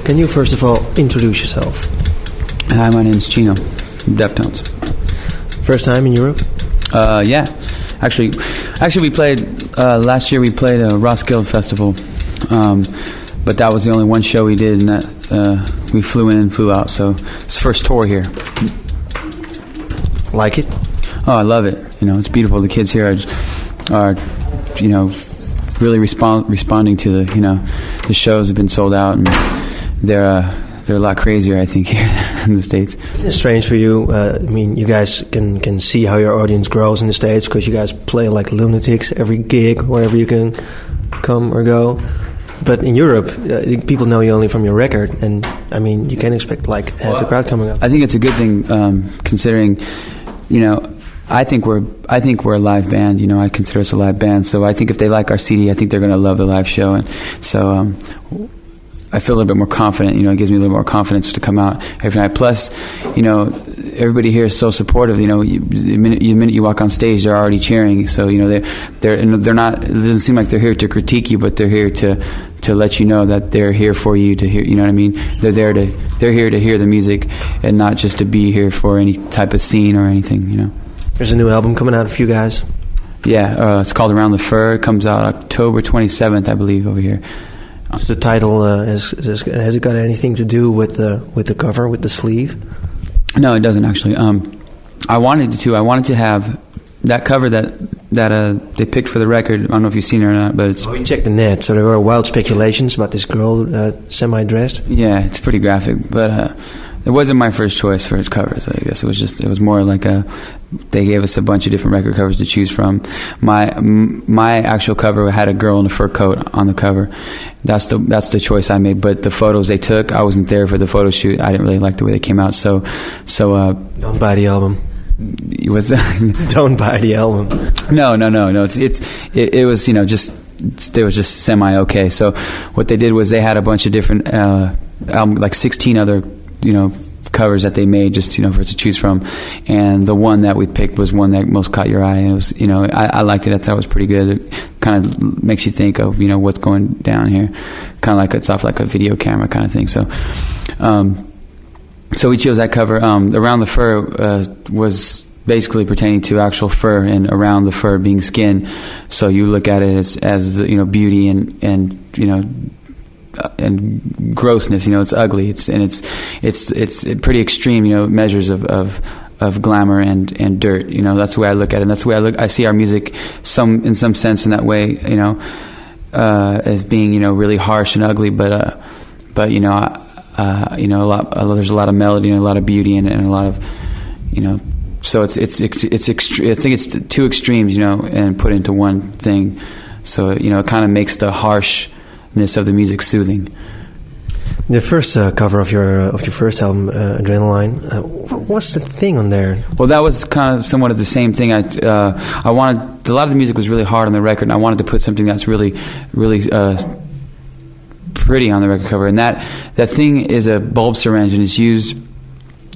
Can you first of all introduce yourself? Hi, my name is Chino from Deftones. First time in Europe? Yeah. Actually, we played last year. We played a Roskilde festival, but that was the only one show we did, and that we flew in, flew out. So it's the first tour here. Like it? Oh, I love it. You know, it's beautiful. The kids here are you know, really responding to the shows have been sold out, and they're a lot crazier, I think, here in the States. Isn't it strange for you? I mean, you guys can see how your audience grows in the States because you guys play like lunatics every gig, wherever you can come or go. But in Europe, people know you only from your record, and I mean, you can't expect like half the crowd coming up. I think it's a good thing, considering, you know, I think we're a live band. You know, I consider us a live band. So I think if they like our CD, I think they're going to love the live show, and so I feel a little bit more confident. You know, it gives me a little more confidence to come out every night. Plus, you know, everybody here is so supportive. You know, the minute you walk on stage, they're already cheering. So you know, they're not. It doesn't seem like they're here to critique you, but they're here to let you know that they're here for you to hear. You know what I mean? They're here to hear the music and not just to be here for any type of scene or anything. You know. There's a new album coming out for you guys. Yeah, it's called Around the Fur. It comes out October 27th, I believe, over here. Is the title has it got anything to do with the cover, with the sleeve? No, it doesn't actually. I wanted to have that cover that they picked for the record. I don't know if you've seen it or not, but it's. We checked the net, so there were wild speculations about this girl semi-dressed. Yeah, it's pretty graphic, but it wasn't my first choice for covers. I guess it was more like they gave us a bunch of different record covers to choose from. My actual cover had a girl in a fur coat on the cover. That's the choice I made. But the photos they took, I wasn't there for the photo shoot. I didn't really like the way they came out. So don't buy the album. It was don't buy the album. No. It was, you know, they was just semi okay. So what they did was they had a bunch of different album, like 16 other, you know, covers that they made just, you know, for us to choose from, and the one that we picked was one that most caught your eye, and it was, you know, I liked it. I thought it was pretty good. It kind of makes you think of, you know, what's going down here, kind of like it's off like a video camera kind of thing. So we chose that cover. Around the Fur was basically pertaining to actual fur, and around the fur being skin. So you look at it as the, you know, beauty and you know, and grossness. You know, it's ugly. It's pretty extreme. You know, measures of glamour and dirt. You know, that's the way I look at it. And that's the way I see our music. In some sense, in that way, you know, as being, you know, really harsh and ugly. But you know, you know, there's a lot of melody and a lot of beauty and a lot of, you know. So it's I think it's two extremes, you know, and put into one thing. So, you know, it kind of makes the harshness of the music soothing. The first cover of your first album, Adrenaline, what's the thing on there? Well, that was kind of somewhat of the same thing. I wanted, a lot of the music was really hard on the record, and I wanted to put something that's really, really pretty on the record cover. And that thing is a bulb syringe, and it's used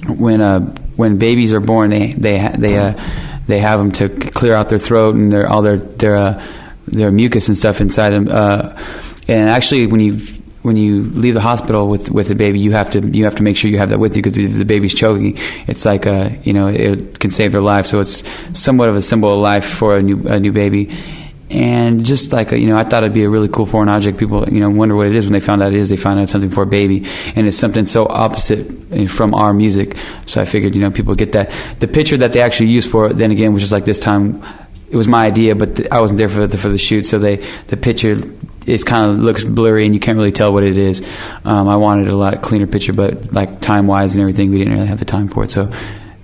when babies are born. They have them to clear out their throat and their mucus and stuff inside them. And actually, when you leave the hospital with a baby, you have to make sure you have that with you, because if the baby's choking, it's like you know, it can save their life. So it's somewhat of a symbol of life for a new baby. And just like, you know, I thought it'd be a really cool foreign object. People, you know, wonder what it is. When they found out it is, they find out something for a baby, and it's something so opposite from our music. So I figured, you know, people get that. The picture that they actually used for it, then again, was just like this time, it was my idea, but I wasn't there for the shoot. So the picture, it kind of looks blurry and you can't really tell what it is. I wanted a lot cleaner picture, but like time wise and everything, we didn't really have the time for it. So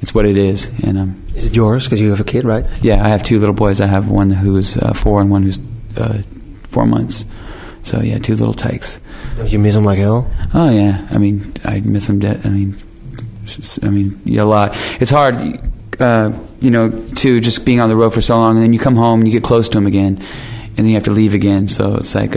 it's what it is. And is it yours? Because you have a kid, right? Yeah, I have two little boys. I have one who's 4 and one who's 4 months. So yeah, two little tykes. Don't you miss them like hell? Oh yeah, I mean, I miss them. I mean, yeah, a lot. It's hard, you know, to just being on the road for so long, and then you come home and you get close to them again, and then you have to leave again. So it's like,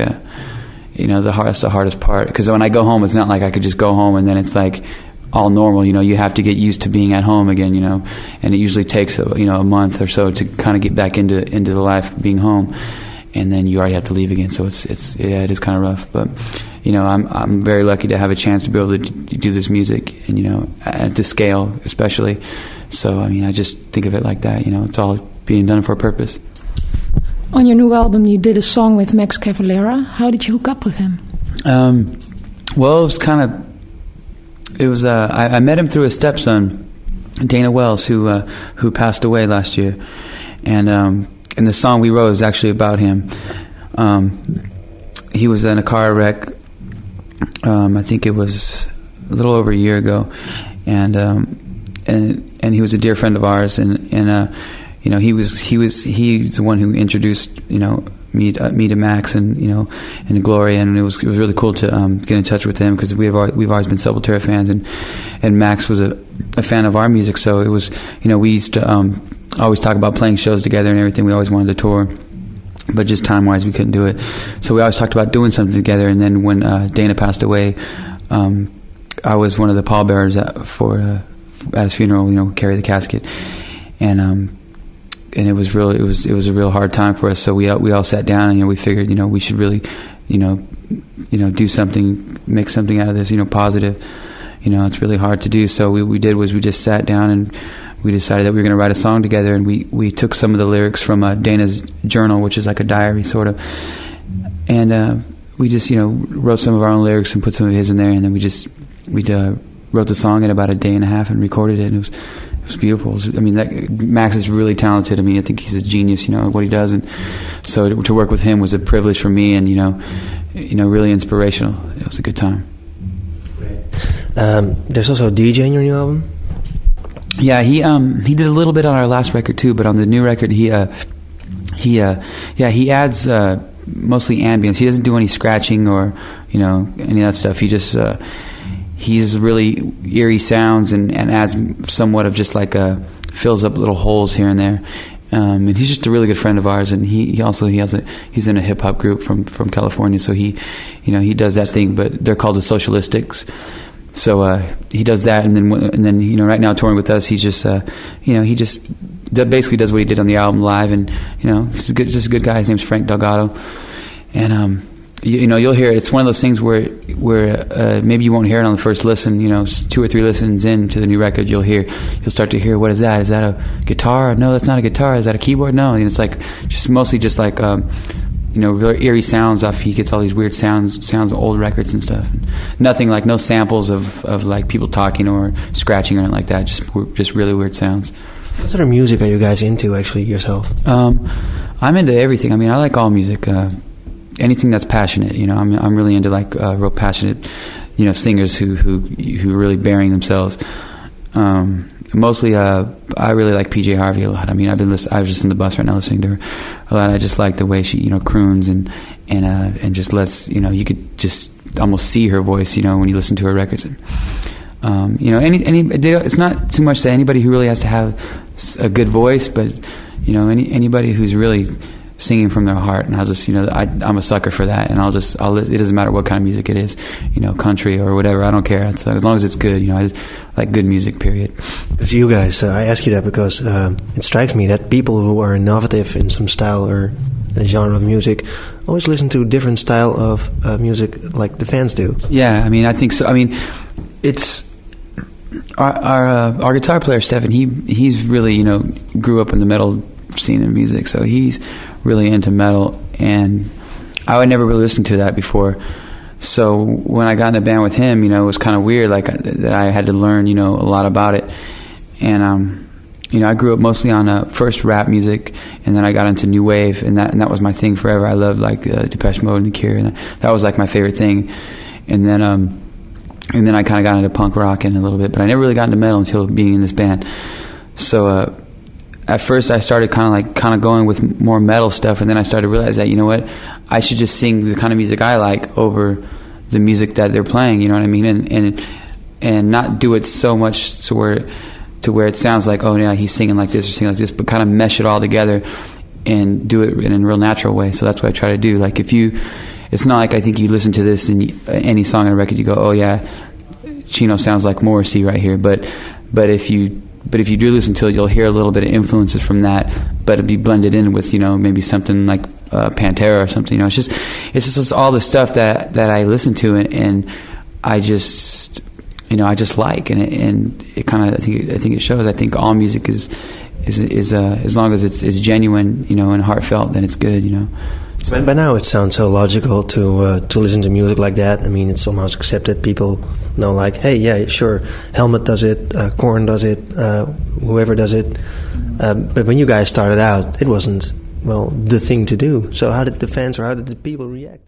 you know, that's the hardest part. Because when I go home, it's not like I could just go home and then it's like all normal. You know, you have to get used to being at home again. You know, and it usually takes a month or so to kind of get back into the life of being home. and then you already have to leave again. So it is kind of rough. But I'm very lucky to have a chance to be able to do this music, and at this scale especially. So I just think of it like that. It's all being done for a purpose. On your new album, you did a song with Max Cavalera. How did you hook up with him? Well, I met him through his stepson, Dana Wells, who passed away last year, and the song we wrote is actually about him. He was in a car wreck. I think it was a little over a year ago, and he was a dear friend of ours, and he's the one who introduced me to Max and to Gloria, and it was really cool to get in touch with him, because we've always been Sepultura fans, and Max was a fan of our music, so it was we used to always talk about playing shows together and everything. We always wanted to tour, but just time wise we couldn't do it, so we always talked about doing something together. And then when Dana passed away, I was one of the pallbearers at his funeral, carry the casket, and it was a real hard time for us. So we all sat down and we figured we should really do something, make something out of this, positive. It's really hard to do. So we did was we just sat down and we decided that we were going to write a song together, and we took some of the lyrics from Dana's journal, which is like a diary sort of, and we just wrote some of our own lyrics and put some of his in there, and then we wrote the song in about a day and a half and recorded it, and it was beautiful. Max is really talented. I think he's a genius, at what he does, and so to work with him was a privilege for me, and really inspirational. It was a good time. There's also a DJ in your new album. Yeah, he did a little bit on our last record too, but on the new record he adds mostly ambience. He doesn't do any scratching or any of that stuff. He just he's really eerie sounds and adds somewhat of just like fills up little holes here and there. And he's just a really good friend of ours, and he's in a hip hop group from California, so he does that thing, but they're called the Socialistics. So he does that, and then right now touring with us, he's just he just basically does what he did on the album live, and he's just a good guy. His name's Frank Delgado, and you'll hear it. It's one of those things where maybe you won't hear it on the first listen. 2 or 3 listens into the new record, you'll start to hear, what is that? Is that a guitar? No, that's not a guitar. Is that a keyboard? No, and it's like mostly really eerie sounds off. He gets all these weird sounds of old records and stuff. Nothing like, no samples of like people talking or scratching or anything like that. Just really weird sounds. What sort of music are you guys into actually yourself? I'm into everything. I like all music. Anything that's passionate. I'm really into like real passionate, singers who are really bearing themselves. Mostly, I really like PJ Harvey a lot. I was just in the bus right now listening to her a lot. I just like the way she, croons and just lets, you could just almost see her voice, when you listen to her records. And, it's not too much that anybody who really has to have a good voice, but anybody who's really singing from their heart, and I'll just I'm a sucker for that, and it doesn't matter what kind of music it is, country or whatever, I don't care. As long as it's good, I like good music, period. Because you guys, I ask you that because it strikes me that people who are innovative in some style or a genre of music always listen to a different style of music like the fans do. Yeah, I think so. It's our guitar player Stefan. He's really grew up in the metal scene in music, so he's really into metal, and I would never really listen to that before. So when I got in a band with him, it was kind of weird, like that I had to learn, a lot about it. And I grew up mostly on first rap music, and then I got into new wave, and that was my thing forever. I loved like Depeche Mode and The Cure, and that was like my favorite thing. And then I kind of got into punk rock in a little bit, but I never really got into metal until being in this band. So at first I started kind of going with more metal stuff, and then I started to realize that, what, I should just sing the kind of music I like over the music that they're playing, you know what I mean, and not do it so much to where it sounds like, oh yeah, he's singing like this or singing like this, but kind of mesh it all together and do it in a real natural way. So that's what I try to do. Like it's not like I think you listen to this and any song on a record, you go, oh yeah, Chino sounds like Morrissey right here, but But if you do listen to it, you'll hear a little bit of influences from that, but it'd be blended in with, you know, maybe something like Pantera or something. You know, it's just all the stuff that I listen to, and I just, you know, I just like, and it kind of, I think it shows. I think all music is as long as it's genuine, you know, and heartfelt, then it's good, you know. So. By now it sounds so logical to listen to music like that. I mean, it's almost accepted. People know, like, hey, yeah, sure, Helmet does it, Korn does it, whoever does it. But when you guys started out, it wasn't, well, the thing to do. So how did the fans or how did the people react?